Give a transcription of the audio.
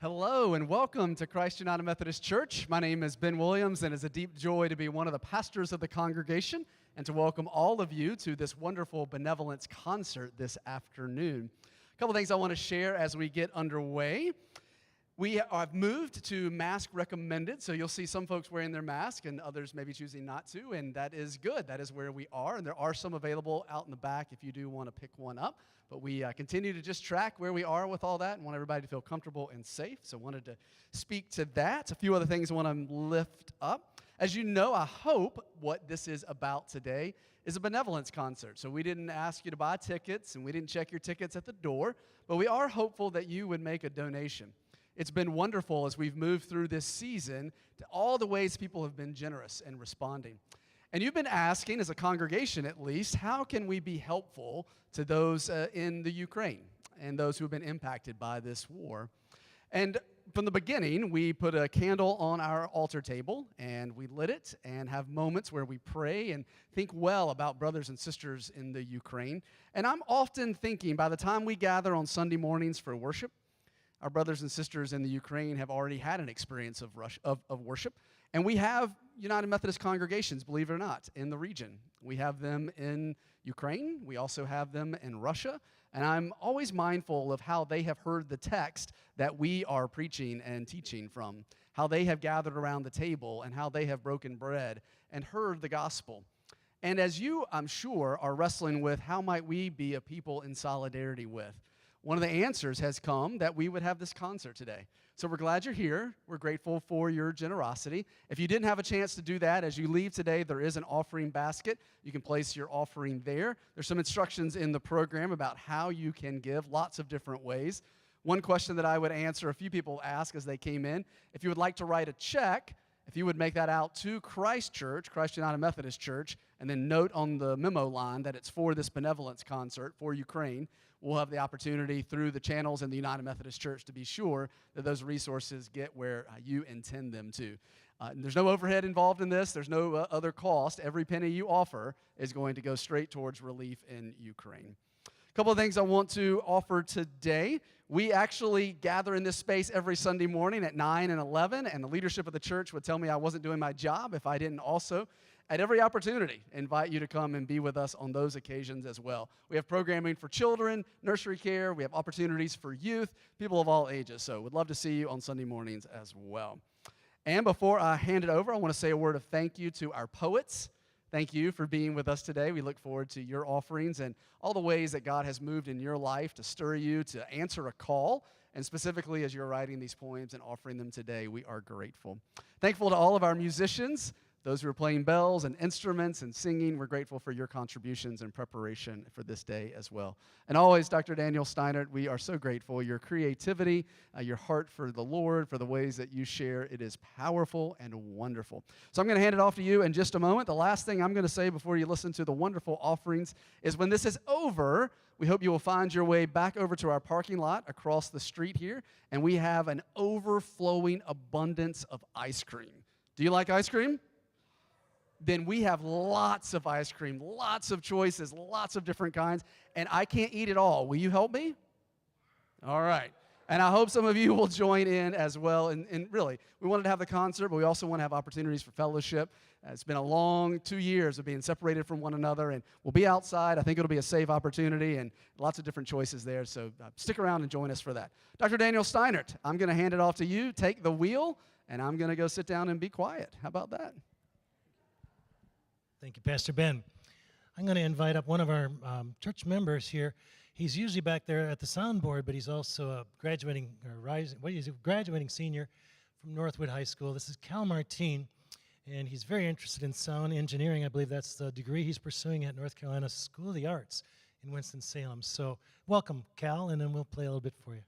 Hello and welcome to Christ United Methodist Church. My name is Ben Williams, and it's a deep joy to be one of the pastors of the congregation and to welcome all of you to this wonderful Benevolence Concert this afternoon. A couple things I want to share as we get underway. We have moved to mask recommended, so you'll see some folks wearing their mask and others maybe choosing not to, and that is good. That is where we are, and there are some available out in the back if you do want to pick one up. But we continue to just track where we are with all that and want everybody to feel comfortable and safe, so wanted to speak to that. A few other things I want to lift up. As you know, I hope what this is about today is a benevolence concert. So we didn't ask you to buy tickets, and we didn't check your tickets at the door, but we are hopeful that you would make a donation. It's been wonderful as we've moved through this season to all the ways people have been generous and responding. And you've been asking, as a congregation at least, how can we be helpful to those in the Ukraine and those who have been impacted by this war? And from the beginning, we put a candle on our altar table, and we lit it and have moments where we pray and think well about brothers and sisters in the Ukraine. And I'm often thinking, by the time we gather on Sunday mornings for worship, our brothers and sisters in the Ukraine have already had an experience of worship. And we have United Methodist congregations, believe it or not, in the region. We have them in Ukraine. We also have them in Russia. And I'm always mindful of how they have heard the text that we are preaching and teaching from, how they have gathered around the table and how they have broken bread and heard the gospel. And as you, I'm sure, are wrestling with how might we be a people in solidarity with, one of the answers has come that we would have this concert today. So we're glad you're here. We're grateful for your generosity. If you didn't have a chance to do that, as you leave today, there is an offering basket. You can place your offering there. There's some instructions in the program about how you can give, lots of different ways. One question that I would answer, a few people ask as they came in, if you would like to write a check, if you would make that out to Christ Church, Christ United Methodist Church, and then note on the memo line that it's for this benevolence concert for Ukraine, we'll have the opportunity through the channels in the United Methodist Church to be sure that those resources get where you intend them to. There's no overhead involved in this. There's no other cost. Every penny you offer is going to go straight towards relief in Ukraine. A couple of things I want to offer today. We actually gather in this space every Sunday morning at 9 and 11, and the leadership of the church would tell me I wasn't doing my job if I didn't also, at every opportunity, invite you to come and be with us on those occasions as well. We have programming for children, nursery care. We have opportunities for youth, people of all ages. So we'd love to see you on Sunday mornings as well. And before I hand it over, I want to say a word of thank you to our poets. Thank you for being with us today. We look forward to your offerings and all the ways that God has moved in your life to stir you to answer a call. And specifically, as you're writing these poems and offering them today, we are grateful. Thankful to all of our musicians, those who are playing bells and instruments and singing. We're grateful for your contributions and preparation for this day as well. And always, Dr. Daniel Steinert, we are so grateful. Your creativity, your heart for the Lord, for the ways that you share, it is powerful and wonderful. So I'm going to hand it off to you in just a moment. The last thing I'm going to say before you listen to the wonderful offerings is when this is over, we hope you will find your way back over to our parking lot across the street here, and we have an overflowing abundance of ice cream. Do you like ice cream? Then we have lots of ice cream, lots of choices, lots of different kinds, and I can't eat it all. Will you help me? All right. And I hope some of you will join in as well. And really, we wanted to have the concert, but we also want to have opportunities for fellowship. It's been a long 2 years of being separated from one another, and we'll be outside. I think it'll be a safe opportunity and lots of different choices there, so stick around and join us for that. Dr. Daniel Steinert, I'm going to hand it off to you. Take the wheel, and I'm going to go sit down and be quiet. How about that? Thank you, Pastor Ben. I'm going to invite up one of our church members here. He's usually back there at the soundboard, but he's also a graduating senior from Northwood High School. This is Cal Martine, and he's very interested in sound engineering. I believe that's the degree he's pursuing at North Carolina School of the Arts in Winston-Salem. So welcome, Cal, and then we'll play a little bit for you.